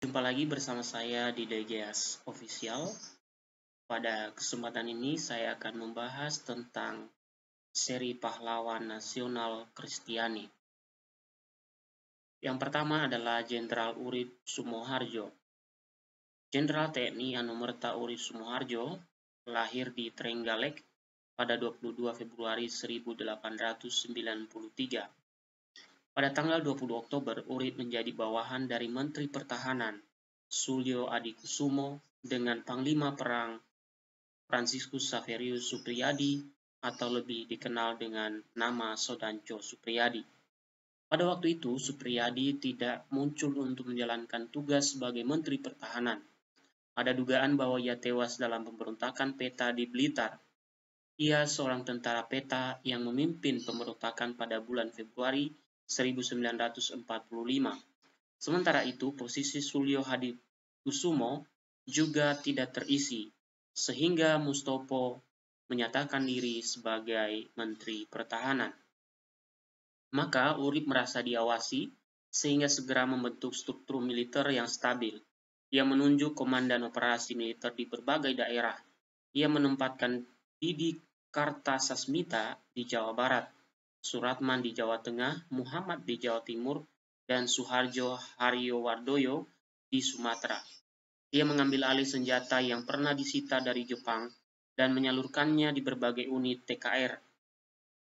Jumpa lagi bersama saya di DGS Official. Pada kesempatan ini saya akan membahas tentang seri pahlawan nasional Kristiani. Yang pertama adalah Jenderal Urip Sumoharjo. Jenderal TNI Anumerta Urip Sumoharjo lahir di Trenggalek pada 22 Februari 1893. Pada tanggal 20 Oktober, Urip menjadi bawahan dari Menteri Pertahanan Sulyo Adikusumo dengan Panglima Perang Fransiskus Saverius Supriyadi atau lebih dikenal dengan nama Sodanco Supriyadi. Pada waktu itu, Supriyadi tidak muncul untuk menjalankan tugas sebagai Menteri Pertahanan. Ada dugaan bahwa ia tewas dalam pemberontakan PETA di Blitar. Ia seorang tentara PETA yang memimpin pemberontakan pada bulan Februari 1945. Sementara itu, posisi Sulyo Hadikusumo juga tidak terisi, sehingga Mustopo menyatakan diri sebagai Menteri Pertahanan. Maka Urip merasa diawasi, sehingga segera membentuk struktur militer yang stabil. Ia menunjuk komandan operasi militer di berbagai daerah. Ia menempatkan Didi Kartasasmita di Jawa Barat, Suratman di Jawa Tengah, Muhammad di Jawa Timur, dan Suharjo Haryowardoyo di Sumatera. Ia mengambil alih senjata yang pernah disita dari Jepang dan menyalurkannya di berbagai unit TKR.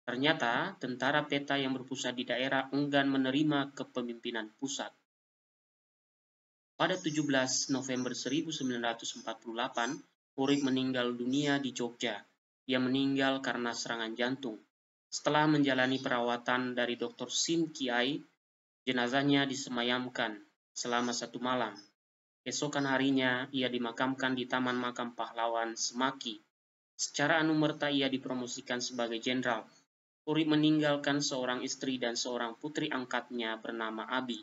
Ternyata, tentara PETA yang berpusat di daerah enggan menerima kepemimpinan pusat. Pada 17 November 1948, Urip meninggal dunia di Jogja. Ia meninggal karena serangan jantung. Setelah menjalani perawatan dari Dr. Sim Kiai, jenazahnya disemayamkan selama 1 malam. Esokan harinya, ia dimakamkan di Taman Makam Pahlawan Semaki. Secara anumerta ia dipromosikan sebagai jenderal. Urip meninggalkan seorang istri dan seorang putri angkatnya bernama Abi.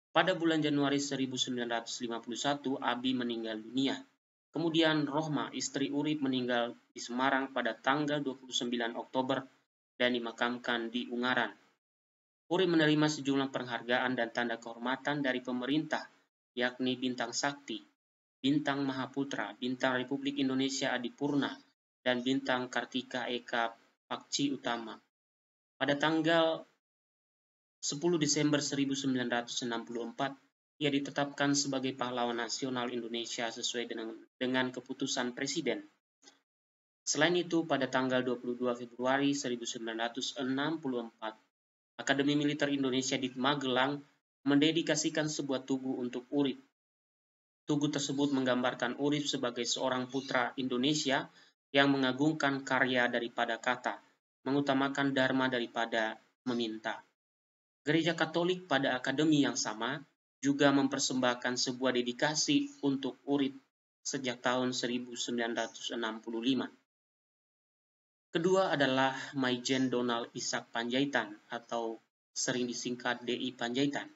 Pada bulan Januari 1951, Abi meninggal dunia. Kemudian Rohma, istri Urip, meninggal di Semarang pada tanggal 29 Oktober dan dimakamkan di Ungaran. Urip menerima sejumlah penghargaan dan tanda kehormatan dari pemerintah, yakni Bintang Sakti, Bintang Mahaputra, Bintang Republik Indonesia Adipurna, dan Bintang Kartika Eka Pakci Utama. Pada tanggal 10 Desember 1964, ia ditetapkan sebagai pahlawan nasional Indonesia sesuai dengan keputusan Presiden. Selain itu, pada tanggal 22 Februari 1964, Akademi Militer Indonesia di Magelang mendedikasikan sebuah tugu untuk Urip. Tugu tersebut menggambarkan Urip sebagai seorang putra Indonesia yang mengagungkan karya daripada kata, mengutamakan dharma daripada meminta. Gereja Katolik pada akademi yang sama juga mempersembahkan sebuah dedikasi untuk Urip sejak tahun 1965. Kedua adalah Maijen Donald Ishak Panjaitan atau sering disingkat DI Panjaitan.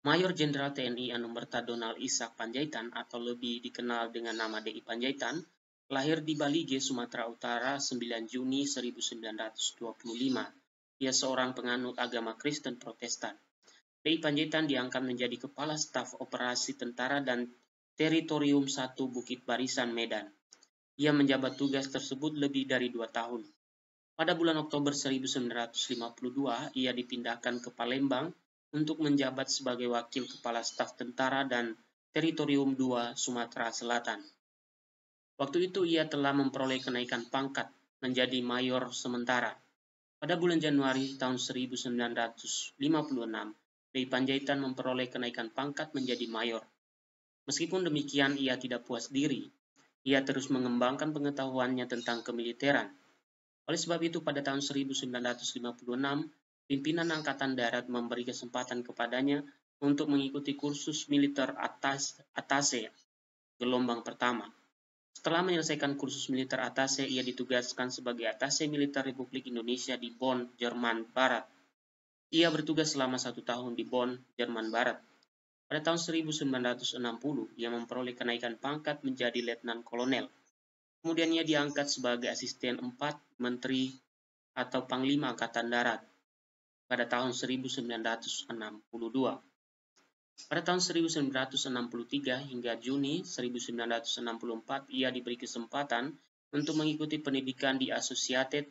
Mayor Jenderal TNI Anumerta Donald Ishak Panjaitan atau lebih dikenal dengan nama DI Panjaitan lahir di Balige, Sumatera Utara 9 Juni 1925. Ia seorang penganut agama Kristen Protestan. DI Panjaitan diangkat menjadi Kepala Staf Operasi Tentara dan Teritorium 1 Bukit Barisan Medan. Ia menjabat tugas tersebut lebih dari 2 tahun. Pada bulan Oktober 1952, ia dipindahkan ke Palembang untuk menjabat sebagai Wakil Kepala Staf Tentara dan Teritorium 2 Sumatera Selatan. Waktu itu ia telah memperoleh kenaikan pangkat menjadi mayor sementara. Pada bulan Januari tahun 1956, DI Panjaitan memperoleh kenaikan pangkat menjadi mayor. Meskipun demikian, ia tidak puas diri. Ia terus mengembangkan pengetahuannya tentang kemiliteran. Oleh sebab itu, pada tahun 1956, pimpinan Angkatan Darat memberi kesempatan kepadanya untuk mengikuti kursus militer Atase gelombang pertama. Setelah menyelesaikan kursus militer Atase, ia ditugaskan sebagai Atase Militer Republik Indonesia di Bonn, Jerman Barat. Ia bertugas selama 1 tahun di Bonn, Jerman Barat. Pada tahun 1960, ia memperoleh kenaikan pangkat menjadi Letnan Kolonel. Kemudian ia diangkat sebagai Asisten 4 Menteri atau Panglima Angkatan Darat pada tahun 1962. Pada tahun 1963 hingga Juni 1964, ia diberi kesempatan untuk mengikuti pendidikan di Associated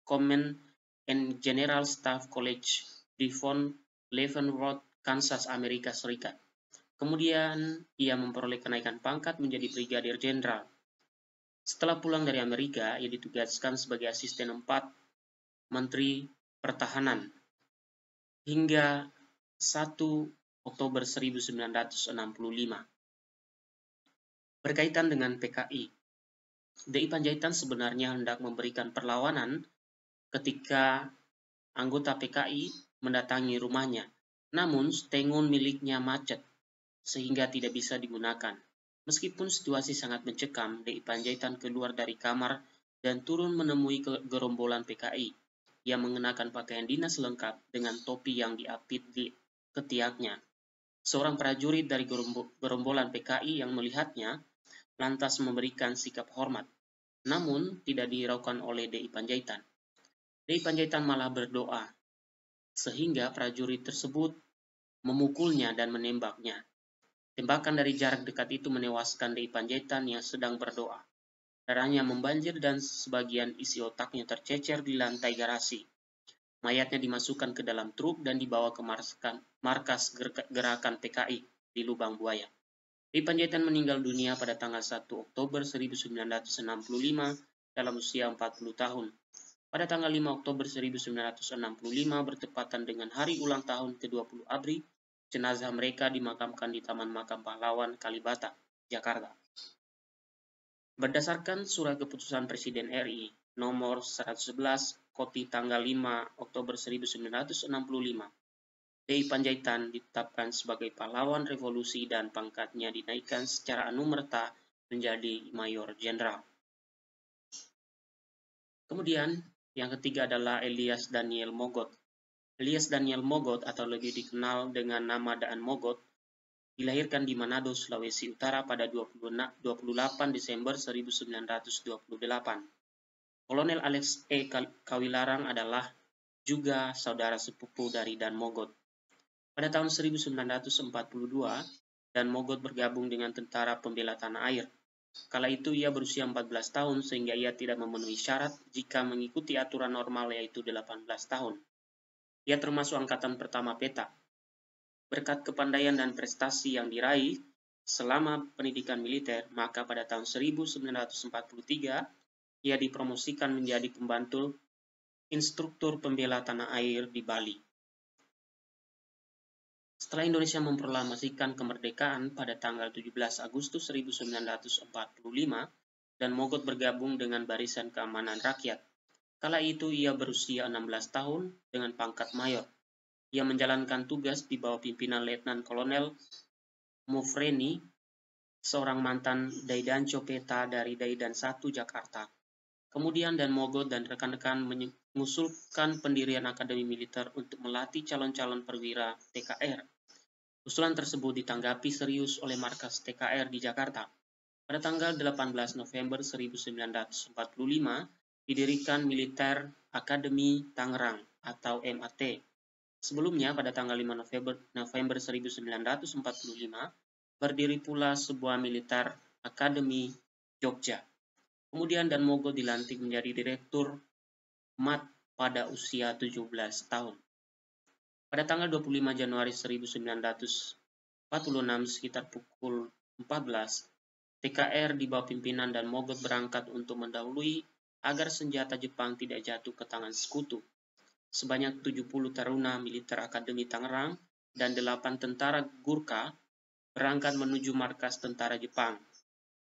Command and General Staff College di Fort Leavenworth, Kansas, Amerika Serikat. Kemudian, ia memperoleh kenaikan pangkat menjadi Brigadir Jenderal. Setelah pulang dari Amerika, ia ditugaskan sebagai asisten 4 Menteri Pertahanan hingga 1 Oktober 1965. Berkaitan dengan PKI, DI Panjaitan sebenarnya hendak memberikan perlawanan ketika anggota PKI mendatangi rumahnya. Namun, stengun miliknya macet, sehingga tidak bisa digunakan. Meskipun situasi sangat mencekam, DI Panjaitan keluar dari kamar dan turun menemui gerombolan PKI. Ia mengenakan pakaian dinas lengkap dengan topi yang diapit di ketiaknya. Seorang prajurit dari gerombolan PKI yang melihatnya lantas memberikan sikap hormat, namun tidak dihiraukan oleh DI Panjaitan. DI Panjaitan malah berdoa, sehingga prajurit tersebut memukulnya dan menembaknya. Tembakan dari jarak dekat itu menewaskan DI Panjaitan yang sedang berdoa. Darahnya membanjir dan sebagian isi otaknya tercecer di lantai garasi. Mayatnya dimasukkan ke dalam truk dan dibawa ke markas gerakan PKI di Lubang Buaya. DI Panjaitan meninggal dunia pada tanggal 1 Oktober 1965 dalam usia 40 tahun. Pada tanggal 5 Oktober 1965 bertepatan dengan hari ulang tahun ke-20 ABRI, jenazah mereka dimakamkan di Taman Makam Pahlawan, Kalibata, Jakarta. Berdasarkan Surat Keputusan Presiden RI nomor 111 Koti tanggal 5 Oktober 1965, DI Panjaitan ditetapkan sebagai pahlawan revolusi dan pangkatnya dinaikkan secara anumerta menjadi Mayor Jenderal. Kemudian, yang ketiga adalah Elias Daniel Mogot. Elias Daniel Mogot atau lebih dikenal dengan nama Daan Mogot dilahirkan di Manado, Sulawesi Utara pada 28 Desember 1928. Kolonel Alex E. Kawilarang adalah juga saudara sepupu dari Dan Mogot. Pada tahun 1942, Dan Mogot bergabung dengan Tentara Pembela Tanah Air. Kala itu ia berusia 14 tahun sehingga ia tidak memenuhi syarat jika mengikuti aturan normal yaitu 18 tahun. Ia termasuk angkatan pertama peta. Berkat kepandaian dan prestasi yang diraih selama pendidikan militer, maka pada tahun 1943 ia dipromosikan menjadi pembantu instruktur pembela tanah air di Bali. Setelah Indonesia memproklamasikan kemerdekaan pada tanggal 17 Agustus 1945, Dan Mogot bergabung dengan Barisan Keamanan Rakyat. Kala itu ia berusia 16 tahun dengan pangkat mayor. Ia menjalankan tugas di bawah pimpinan Letnan Kolonel Mufreni, seorang mantan Daidanco Peta dari Daidan 1 Jakarta. Kemudian Dan Mogot dan rekan-rekan mengusulkan pendirian Akademi Militer untuk melatih calon-calon perwira TKR. Usulan tersebut ditanggapi serius oleh markas TKR di Jakarta. Pada tanggal 18 November 1945, didirikan Militer Akademi Tangerang atau MAT. Sebelumnya, pada tanggal 5 November 1945, berdiri pula sebuah Militer Akademi Jogja. Kemudian Dan Mogot dilantik menjadi Direktur MAT pada usia 17 tahun. Pada tanggal 25 Januari 1946 sekitar pukul 14, TKR di bawah pimpinan Dan Mogot berangkat untuk mendahului agar senjata Jepang tidak jatuh ke tangan sekutu. Sebanyak 70 taruna militer Akademi Tangerang dan 8 tentara Gurkha berangkat menuju markas tentara Jepang.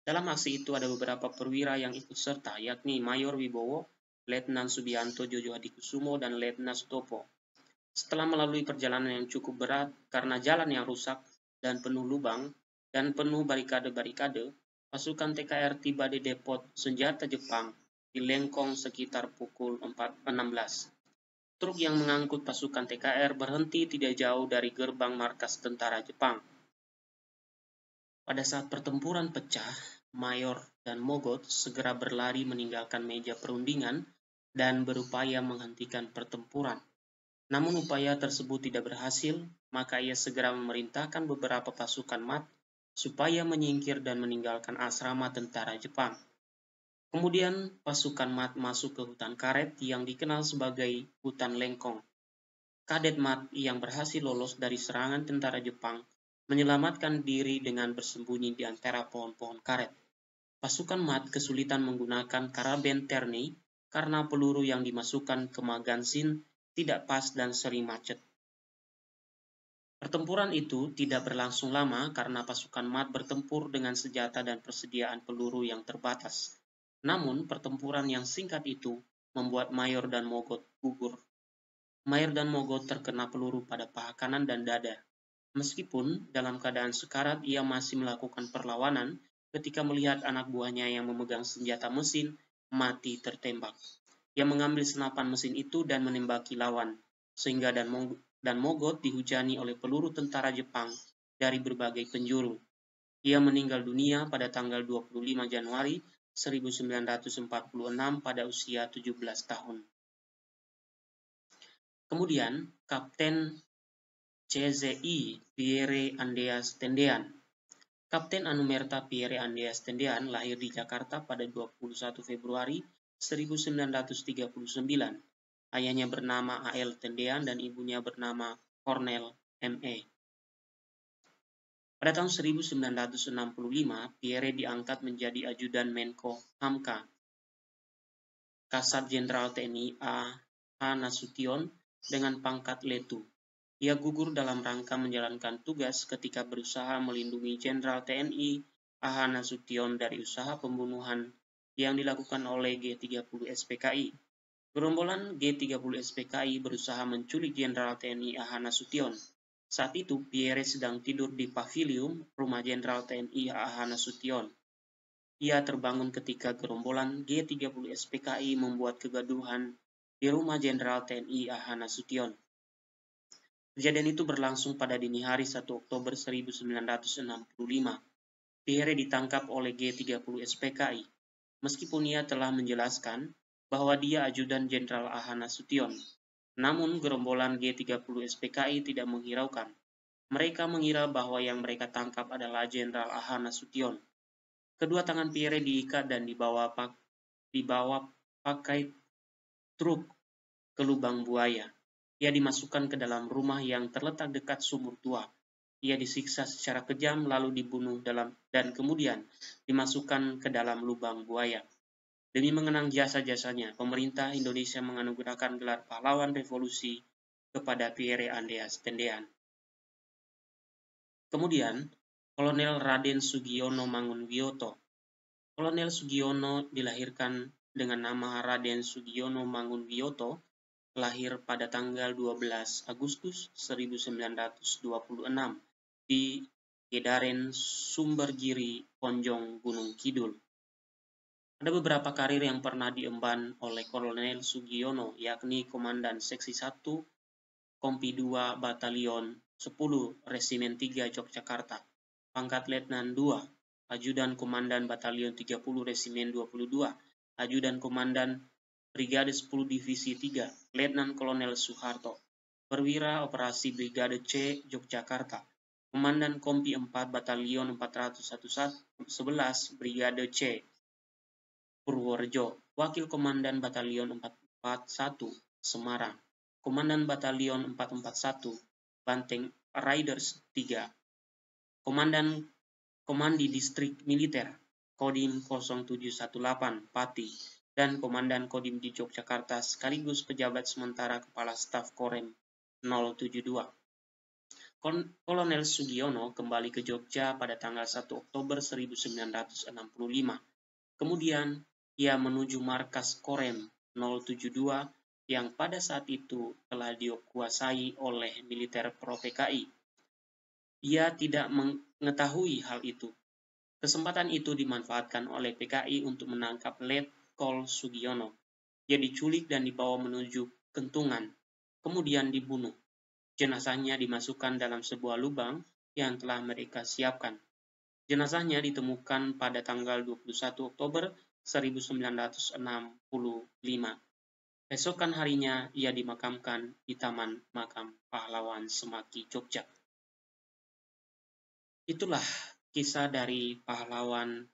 Dalam aksi itu ada beberapa perwira yang ikut serta, yakni Mayor Wibowo, Letnan Subianto Jojo Hadikusumo, dan Letnan Sutopo. Setelah melalui perjalanan yang cukup berat karena jalan yang rusak dan penuh lubang dan penuh barikade-barikade, pasukan TKR tiba di depot senjata Jepang di Lengkong sekitar pukul 16. Truk yang mengangkut pasukan TKR berhenti tidak jauh dari gerbang markas tentara Jepang. Pada saat pertempuran pecah, Mayor Dan Mogot segera berlari meninggalkan meja perundingan dan berupaya menghentikan pertempuran. Namun upaya tersebut tidak berhasil, maka ia segera memerintahkan beberapa pasukan Mat supaya menyingkir dan meninggalkan asrama tentara Jepang. Kemudian pasukan Mat masuk ke hutan karet yang dikenal sebagai hutan lengkong. Kadet Mat yang berhasil lolos dari serangan tentara Jepang menyelamatkan diri dengan bersembunyi di antara pohon-pohon karet. Pasukan Mat kesulitan menggunakan karaben Terney karena peluru yang dimasukkan ke magazin tidak pas dan sering macet. Pertempuran itu tidak berlangsung lama karena pasukan Mat bertempur dengan senjata dan persediaan peluru yang terbatas. Namun, pertempuran yang singkat itu membuat Mayor dan Mogot gugur. Mayor dan Mogot terkena peluru pada paha kanan dan dada. Meskipun dalam keadaan sekarat ia masih melakukan perlawanan ketika melihat anak buahnya yang memegang senjata mesin mati tertembak. Ia mengambil senapan mesin itu dan menembaki lawan, sehingga dan Mogot dihujani oleh peluru tentara Jepang dari berbagai penjuru. Ia meninggal dunia pada tanggal 25 Januari 1946 pada usia 17 tahun. Kemudian, Kapten CZI Pierre Andreas Tendean. Kapten Anumerta Pierre Andreas Tendean lahir di Jakarta pada 21 Februari 1939. Ayahnya bernama A.L. Tendean dan ibunya bernama Cornel M.E. Pada tahun 1965, Pierre diangkat menjadi ajudan Menko Hamka. Kasat Jenderal TNI A.H. Nasution dengan pangkat Letu. Ia gugur dalam rangka menjalankan tugas ketika berusaha melindungi Jenderal TNI A.H. Nasution dari usaha pembunuhan yang dilakukan oleh G30 SPKI. Gerombolan G30 SPKI berusaha menculik Jenderal TNI A.H. Nasution. Saat itu, Pierre sedang tidur di pavilium rumah Jenderal TNI A.H. Nasution. Ia terbangun ketika gerombolan G30 SPKI membuat kegaduhan di rumah Jenderal TNI A.H. Nasution. Kejadian itu berlangsung pada dini hari 1 Oktober 1965. Pierre ditangkap oleh G30 SPKI, meskipun ia telah menjelaskan bahwa dia ajudan Jenderal A.H. Nasution. Namun gerombolan G30 SPKI tidak menghiraukan. Mereka mengira bahwa yang mereka tangkap adalah Jenderal A.H. Nasution. Kedua tangan Pierre diikat dan dibawa pakai truk ke lubang buaya. Ia dimasukkan ke dalam rumah yang terletak dekat sumur tua. Ia disiksa secara kejam lalu dibunuh dan kemudian dimasukkan ke dalam lubang buaya. Demi mengenang jasa-jasanya, pemerintah Indonesia menganugerahkan gelar pahlawan revolusi kepada Pierre Andreas Tendean. Kemudian, Kolonel Raden Sugiono Mangunwiyoto. Kolonel Sugiono dilahirkan dengan nama Raden Sugiono Mangunwiyoto, lahir pada tanggal 12 Agustus 1926 di Gedaren Sumbergiri, Ponjong, Gunung Kidul. Ada beberapa karir yang pernah diemban oleh Kolonel Sugiono, yakni Komandan Seksi 1, Kompi 2, Batalion 10, Resimen 3, Yogyakarta, pangkat Letnan 2, Ajudan Komandan Batalion 30, Resimen 22, Ajudan Komandan Brigade 10 Divisi 3, Letnan Kolonel Soeharto, Perwira Operasi Brigade C, Yogyakarta, Komandan Kompi 4, Batalion 411, Brigade C, Purworejo, Wakil Komandan Batalion 441, Semarang, Komandan Batalion 441, Banteng Riders 3, Komandi Distrik Militer, Kodim 0718, Pati, dan Komandan Kodim di Yogyakarta sekaligus pejabat sementara Kepala Staf Korem 072. Kolonel Sugiono kembali ke Jogja pada tanggal 1 Oktober 1965. Kemudian, ia menuju markas Korem 072 yang pada saat itu telah dikuasai oleh militer pro-PKI. Ia tidak mengetahui hal itu. Kesempatan itu dimanfaatkan oleh PKI untuk menangkap Letkol Sugiono. Dia diculik dan dibawa menuju Kentungan, kemudian dibunuh. Jenazahnya dimasukkan dalam sebuah lubang yang telah mereka siapkan. Jenazahnya ditemukan pada tanggal 21 Oktober 1965. Esokan harinya ia dimakamkan di Taman Makam Pahlawan Semaki, Jogja. Itulah kisah dari pahlawan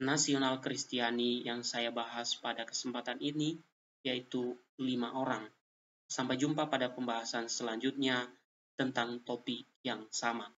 nasional Kristiani yang saya bahas pada kesempatan ini, yaitu 5 orang. Sampai jumpa pada pembahasan selanjutnya tentang topik yang sama.